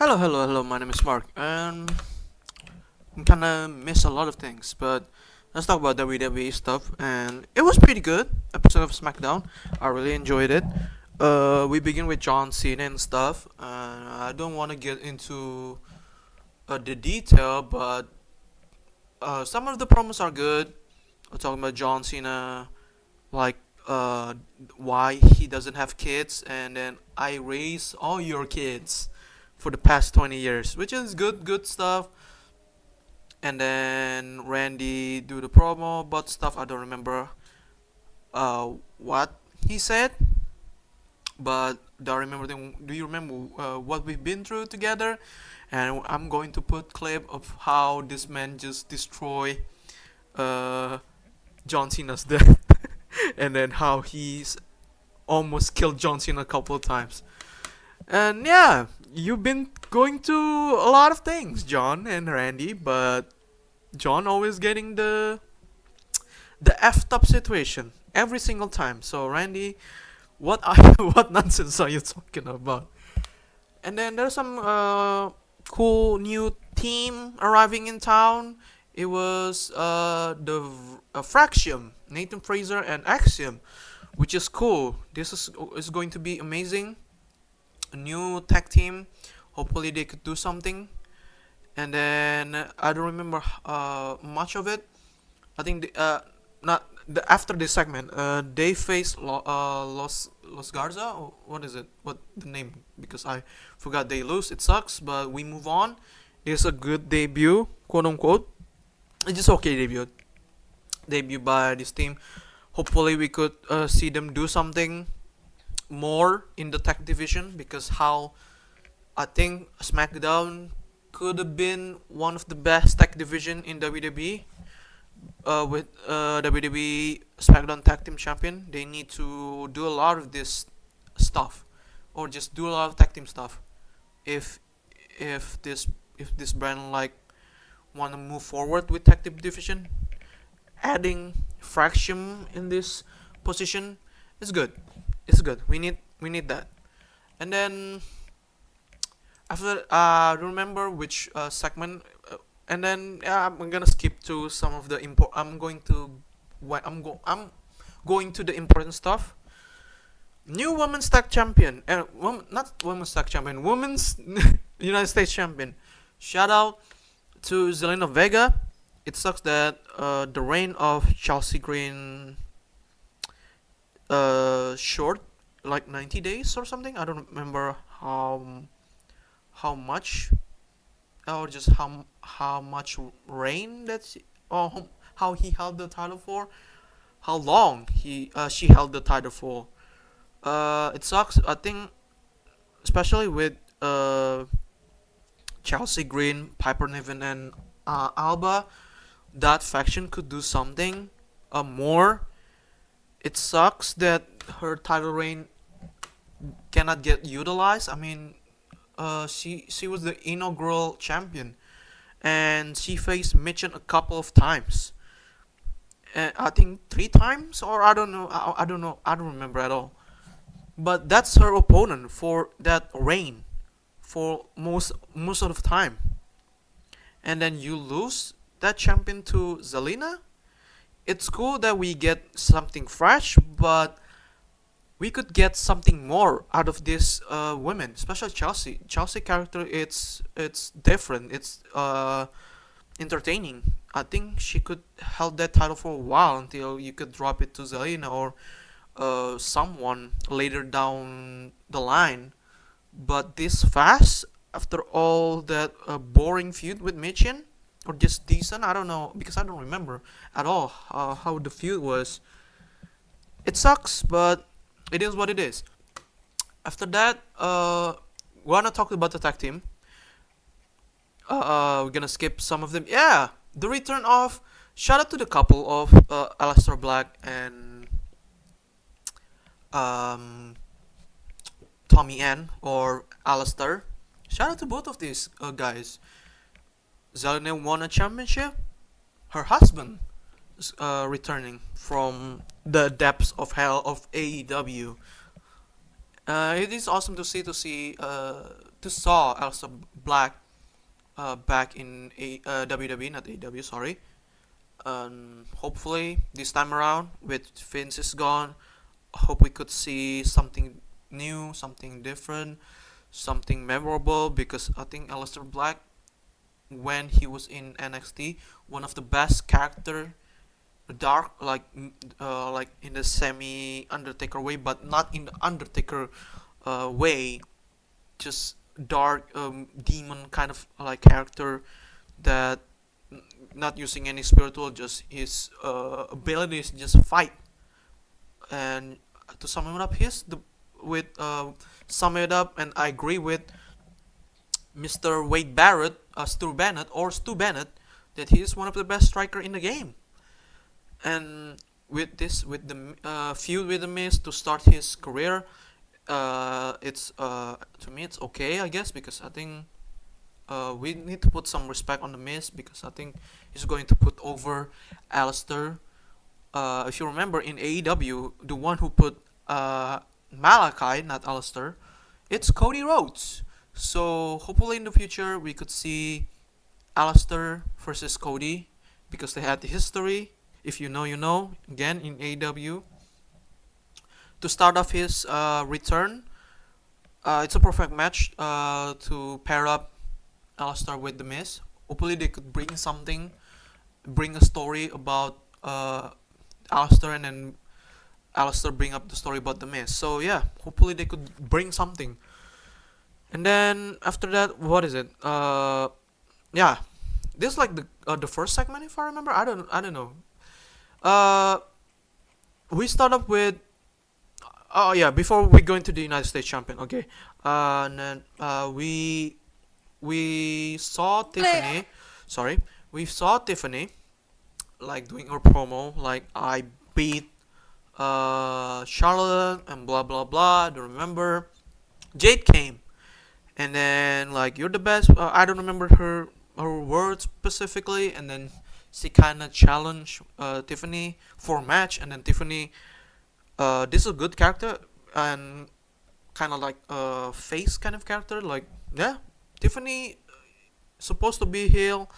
Hello. My name is Mark, and I kind of miss a lot of things, but let's talk about WWE stuff. And it was pretty good episode of SmackDown. I really enjoyed it. We begin with John Cena and stuff. I don't want to get into the detail, but some of the promos are good. We're talking about John Cena, like uh, why he doesn't have kids, and then I raise all your kids for the past 20 years, which is good stuff. And then Randy do the promo about stuff. I don't remember what he said, but do you remember what we've been through together? And I'm going to put clip of how this man just destroy uh, John Cena's death, and then how he's almost killed John Cena a couple of times. And yeah, you've been going through a lot of things, John and Randy, but John always getting the effed up situation every single time. So Randy, what nonsense are you talking about? And then there's some cool new team arriving in town. It was the Fraxium, Nathan Fraser and Axiom, which is cool. This is going to be amazing. A new tag team. Hopefully they could do something. And then I don't remember much of it. I think not after this segment, they face Los Garza. Or what is it? What the name? Because I forgot they lose. It sucks, but we move on. It's a good debut, quote unquote. It's just okay debut by this team. Hopefully we could see them do something more in the tech division, because how I think SmackDown could have been one of the best tech division in WWE. With WWE SmackDown Tag Team Champion, they need to do a lot of this stuff, or just do a lot of tag team stuff. If if this if this brand like want to move forward with tag team division, adding Fraction in this position is good. It's good. We need that. And then after I don't remember which segment, and then I'm gonna skip to some of the import. I'm going to the important stuff. New women's tag champion, and not women's tag champion, women's United States champion. Shout out to Zelina Vega. It sucks that the reign of Chelsea Green short, like 90 days or something. I don't remember how much, or just how much reign that's, or how he held the title for, how long she held the title for. It sucks. I think especially with Chelsea Green, Piper Niven, and Alba, that faction could do something more. It sucks that her title reign cannot get utilized. I mean, she was the inaugural champion, and she faced Mitchell a couple of times. I think 3 times, or I don't know. I don't know. I don't remember at all. But that's her opponent for that reign, for most of the time. And then you lose that champion to Zelina. It's cool that we get something fresh, but we could get something more out of this women, especially Chelsea. Chelsea character, it's different. It's entertaining. I think she could hold that title for a while until you could drop it to Zelina or someone later down the line. But this fast, after all that boring feud with Michin, or just decent, I don't know, because I don't remember at all how the feud was. It sucks, but it is what it is. After that, we're gonna talk about the tag team. We're gonna skip some of them. Yeah, the return of, shout out to the couple of Aleister Black and um, Tommy N or Aleister. Shout out to both of these guys. Zelina won a championship. Her husband is returning from the depths of hell of AEW. It is awesome to saw Aleister Black back in WWE, not AEW, sorry. Hopefully this time around, with Vince is gone, hope we could see something new, something different, something memorable. Because I think Aleister Black, when he was in NXT, one of the best character, dark, like in the semi Undertaker way, but not in the Undertaker way, just dark, demon kind of like character that not using any spiritual, just his abilities, just fight. And to sum it up, with sum it up, and I agree with Mr. Wade Barrett, Stu Bennett, that he is one of the best striker in the game. And with the feud with the Miz to start his career, it's to me it's okay, I guess, because I think we need to put some respect on the Miz, because I think he's going to put over Alistair. If you remember in AEW, the one who put Malachi, not Alistair, it's Cody Rhodes. So hopefully in the future we could see Alistair versus Cody, because they had the history. If you know, you know. Again in AEW, to start off his return, it's a perfect match to pair up Alistair with the Miz. Hopefully they could bring a story about Alistair, and then Alistair bring up the story about the Miz. So yeah, hopefully they could bring something. And then after that, what is it? Yeah, this is like the first segment, if I remember. I don't know. Uh, we start up with, oh yeah, before we go into the United States champion. Okay. And then we saw Tiffany. Sorry, we saw Tiffany like doing her promo, like I beat Charlotte and blah blah blah. Do you remember? Jade came, and then like you're the best. I don't remember her words specifically, and then she kind of challenged Tiffany for a match, and then Tiffany, this is a good character, and kind of like a face kind of character. Like yeah, Tiffany supposed to be heel,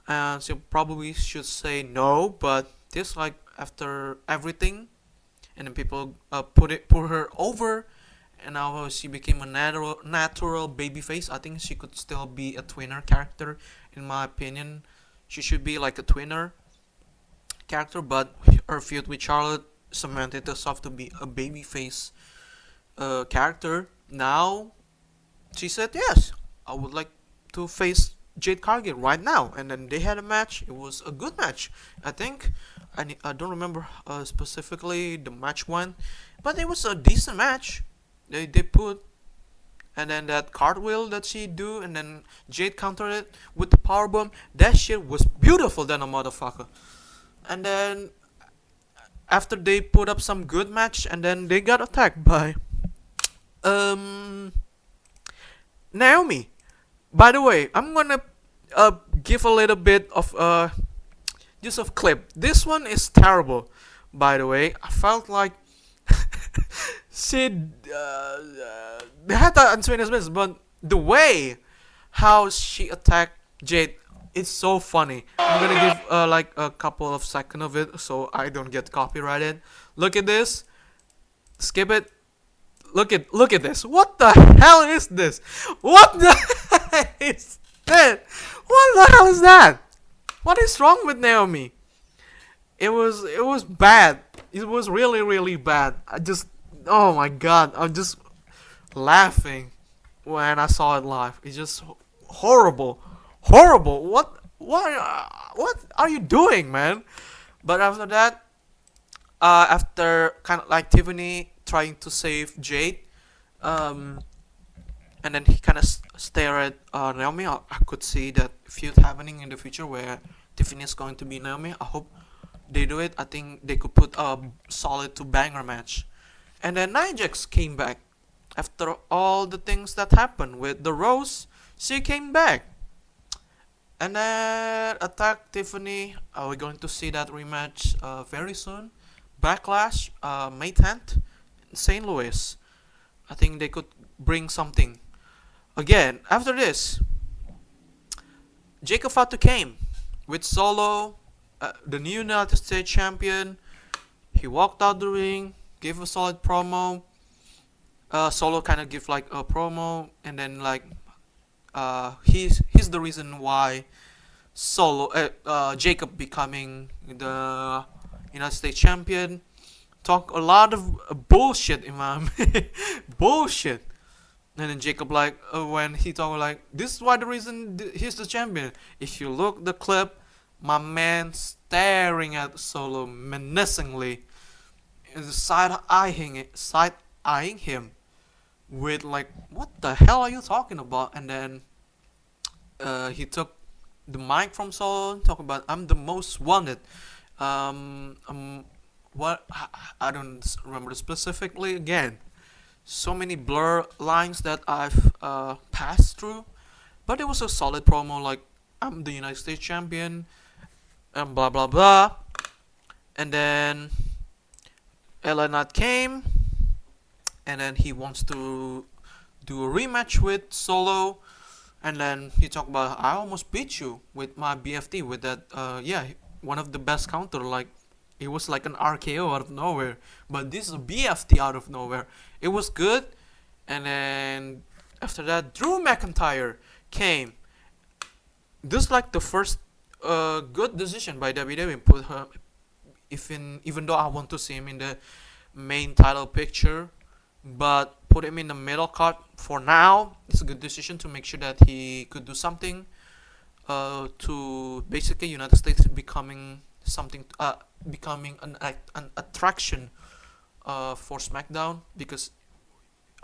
and she probably should say no, but this like after everything, and then people put her over, and now she became a natural baby face. I think she could still be a twinner character, in my opinion. She should be like a twinner character, but her feud with Charlotte cemented herself to be a babyface character. Now she said yes, I would like to face Jade Cargill right now, and then they had a match. It was a good match, I think. I don't remember specifically the match went, but it was a decent match. They put, and then that cartwheel that she do, and then Jade countered it with the powerbomb. That shit was beautiful than a motherfucker. And then after they put up some good match, and then they got attacked by Naomi. By the way, I'm gonna give a little bit of just of clip. This one is terrible. By the way, I felt like she they had that unfinished business, but the way how she attacked Jade, it's so funny. I'm gonna give like a couple of seconds of it so I don't get copyrighted. Look at this. Skip it. Look at this. What the hell is this? What the hell is that? What the hell is that? What is wrong with Naomi? It was bad. It was really bad. Oh my god, I'm just laughing when I saw it live. It's just horrible. What are you doing, man? But after that, after kind of like Tiffany trying to save Jade, and then he kind of stare at Naomi. I could see that feud happening in the future where Tiffany is going to be Naomi. I hope they do it. I think they could put a solid to banger match. And then Nia Jax came back after all the things that happened with the Rose. She came back and then attacked Tiffany. We're going to see that rematch very soon. Backlash, May 10th, in St. Louis. I think they could bring something. Again, after this, Jacob Fatu came with Solo, the new United States champion. He walked out the ring, gave a solid promo. Solo kind of give like a promo, and then like he's the reason why Jacob becoming the United States champion. Talk a lot of bullshit in my bullshit. And then Jacob like when he talk like this is why the reason he's the champion. If you look the clip, my man staring at Solo menacingly, is side eyeing him with like what the hell are you talking about? And then he took the mic from Solo and talk about I'm the most wanted. What I don't remember specifically again. So many blur lines that I've passed through, but it was a solid promo. Like I'm the United States champion, and blah blah blah. And then LA Knight came, and then he wants to do a rematch with Solo, and then he talked about I almost beat you with my BFT with that. One of the best counter. Like it was like an RKO out of nowhere, but this is a BFT out of nowhere. It was good, and then after that, Drew McIntyre came. This is like the first good decision by WWE. Put her, even though I want to see him in the main title picture, but put him in the middle card for now. It's a good decision to make sure that he could do something to basically United States becoming something, becoming an attraction for SmackDown, because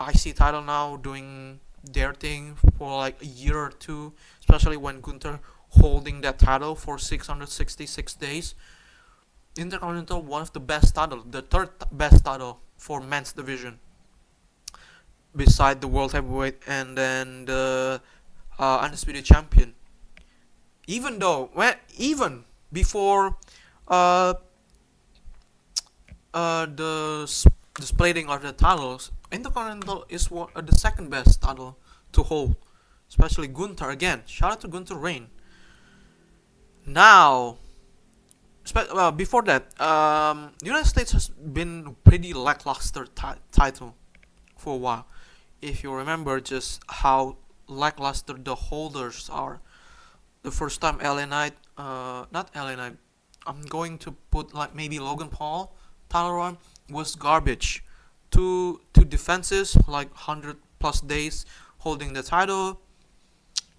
IC title now doing their thing for like a year or two, especially when Gunther holding that title for 666 days. Intercontinental, one of the best title, the third best title for men's division, beside the World Heavyweight and then the Undisputed Champion. Even before the splitting of the titles, Intercontinental is the second best title to hold, especially Gunther. Again, shout out to Gunther Reign. Now, before that, United States has been pretty lackluster title for a while. If you remember just how lackluster the holders are. The first time not LA Knight, I'm going to put like maybe Logan Paul title run was garbage. Two defenses, like 100 plus days holding the title.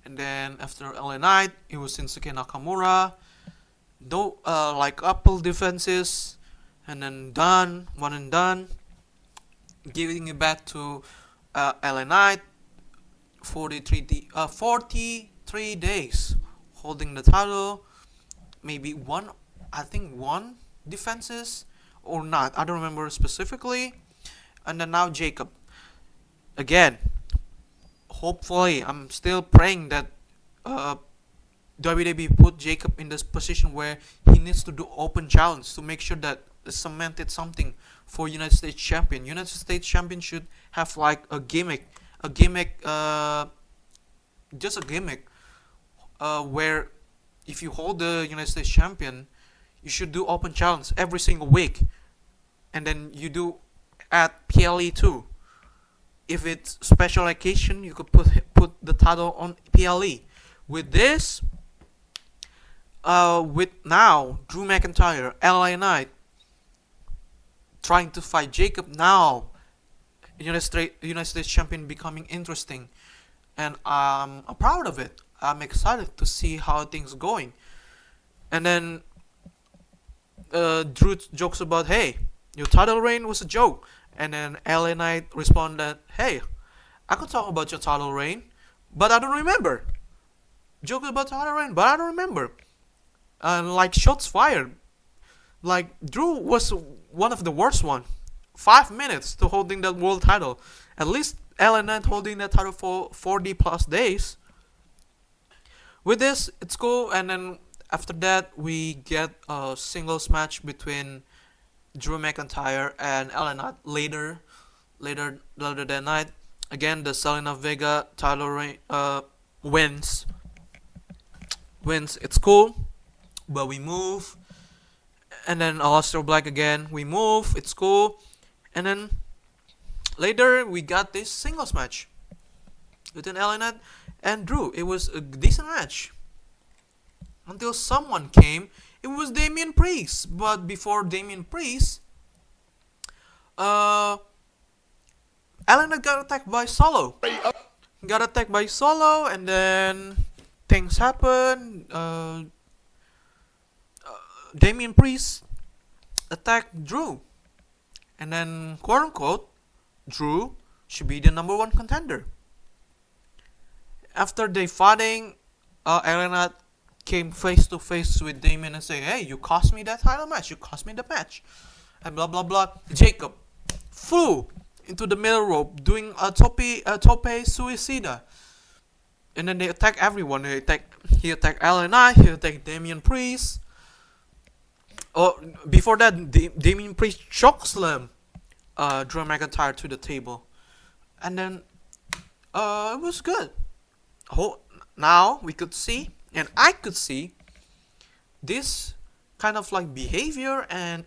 And then after LA Knight, it was Shinsuke Nakamura. Though like couple defenses, and then one and done. Giving it back to LA Knight, 43 days holding the title. Maybe one defenses or not. I don't remember specifically. And then now Jacob. Again, hopefully, I'm still praying that WWE put Jacob in this position where he needs to do open challenge to make sure that cemented something for United States champion. United States champion should have like a gimmick, just a gimmick, where if you hold the United States champion, you should do open challenge every single week, and then you do at PLE too. If it's special occasion, you could put the title on PLE. With this, with now Drew McIntyre, LA Knight trying to fight Jacob, now United States champion becoming interesting, and I'm proud of it. I'm excited to see how things going. And then Drew jokes about, hey, your title reign was a joke. And then LA Knight responded, hey, I could talk about your title reign, but I don't remember. Jokes about title reign, but I don't remember. And like shots fired. Like Drew was one of the worst one. 5 minutes to holding that world title. At least LA Knight holding that title for 40 plus days. With this, it's cool. And then after that, we get a singles match between Drew McIntyre and LA Knight later. later that night, again the Selena Vega Tyler wins. It's cool, but we move, and then Aleister Black again. We move. It's cool, and then later we got this singles match between LA Knight and Drew. It was a decent match until someone came. It was Damian Priest, but before Damian Priest, LA Knight got attacked by Solo. And then things happen. Damian Priest attacked Drew, and then quote unquote, Drew should be the number one contender. After they fighting, LA Knight came face to face with Damian and say, "Hey, you cost me that title match. You cost me the match," and blah blah blah. Jacob flew into the middle rope doing a tope suicida, and then they attack everyone. He attacked LA Knight. He attacked Damian Priest. Oh, before that, Damian Priest chokeslam Drew McIntyre to the table, and then it was good. Now we could see, and I could see, this kind of like behavior and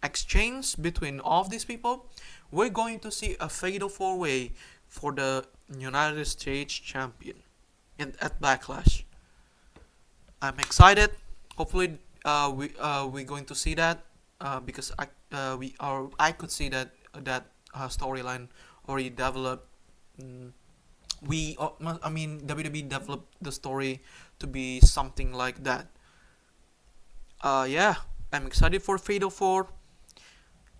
exchange between all of these people. We're going to see a fatal 4-way for the United States Champion at Backlash. I'm excited. Hopefully, we're going to see that because I could see that storyline already developed. WWE developed the story to be something like that. Yeah, I'm excited for Fatal 4.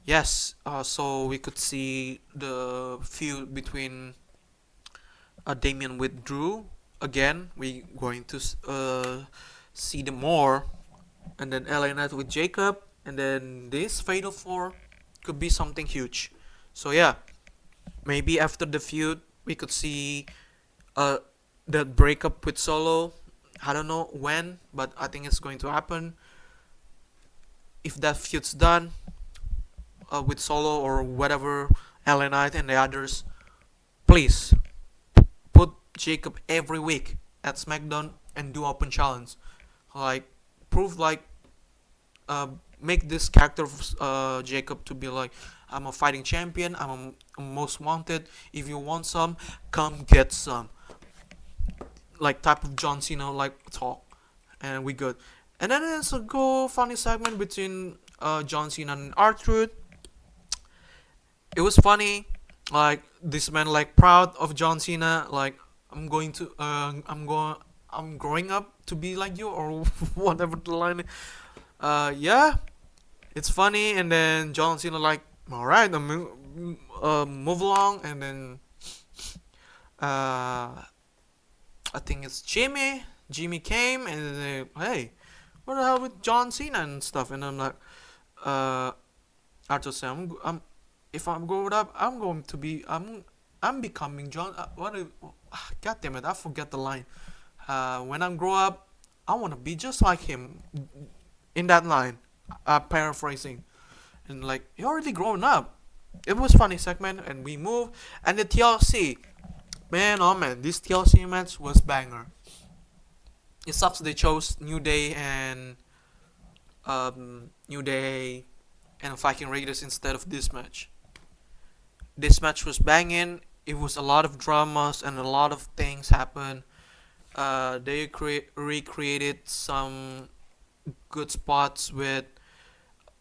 Yes, so we could see the feud between Damian with Drew. Again, we going to see them more. And then LA Knight with Jacob. And then this Fatal 4 could be something huge. So yeah, maybe after the feud, we could see that breakup with Solo. I don't know when, but I think it's going to happen. If that feud's done with Solo or whatever, LA Knight and the others, please put Jacob every week at SmackDown and do open challenge. Like, prove like, make this character of Jacob to be like, I'm a fighting champion, I'm a most wanted. If you want some, come get some. Like type of John Cena like talk, and we good. And then there's a go funny segment between John Cena and R-Truth. It was funny, like this man like proud of John Cena, like I'm growing up to be like you, or whatever the line. Yeah, it's funny. And then John Cena like, all right, move along. And then I think it's Jimmy. Jimmy came and they, hey, what the hell with John Cena and stuff? And I'm like, Arthur said, if I'm growing up, I'm becoming John. God damn it, I forget the line. When I grow up, I want to be just like him. In that line, paraphrasing, and like, you're already grown up. It was funny segment, and we move. And the TLC, man, oh man, this TLC match was banger. It sucks they chose New Day and Viking Raiders instead of this match. This match was banging. It was a lot of dramas and a lot of things happened. They recreated some good spots with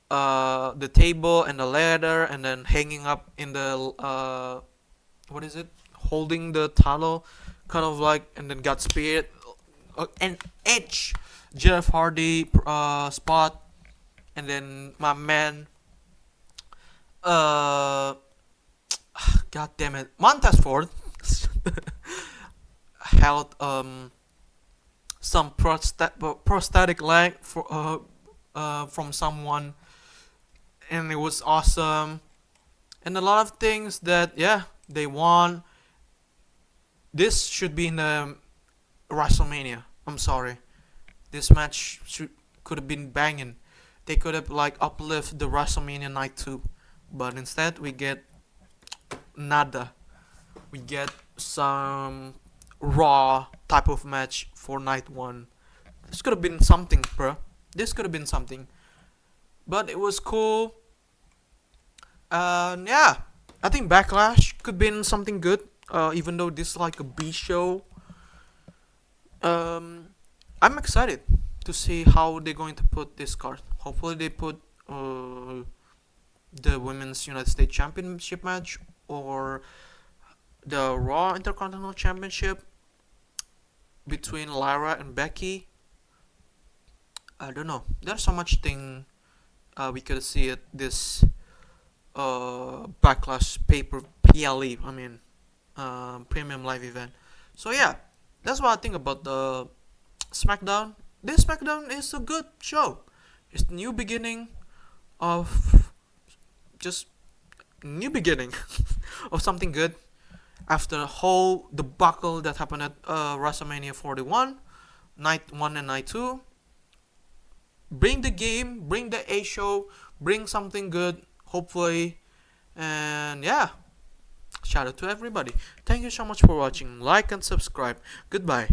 the table and the ladder, and then hanging up in the holding the title, kind of like, and then got speared. An Edge, Jeff Hardy spot, and then my man, god damn it, Montez Ford held some prosthetic leg from someone, and it was awesome. And a lot of things that, yeah, they won. This should be in the WrestleMania. I'm sorry, this match could have been banging. They could have like uplift the WrestleMania night 2, but instead we get nada. We get some raw type of match for night one. This could have been something, bro. This could have been something. But it was cool. And yeah, I think Backlash could be something good. Even though this is like a B show, I'm excited to see how they're going to put this card. Hopefully, they put the Women's United States Championship match or the Raw Intercontinental Championship between Lyra and Becky. I don't know. There's so much thing we could see at this Backlash paper PLE. I mean, premium live event. So yeah, that's what I think about the SmackDown. This SmackDown is a good show. It's the new beginning of just new beginning of something good after the whole debacle that happened at WrestleMania 41, night 1 and night 2. Bring the game, bring the A show, bring something good, hopefully. And yeah, shout out to everybody. Thank you so much for watching. Like and subscribe. Goodbye.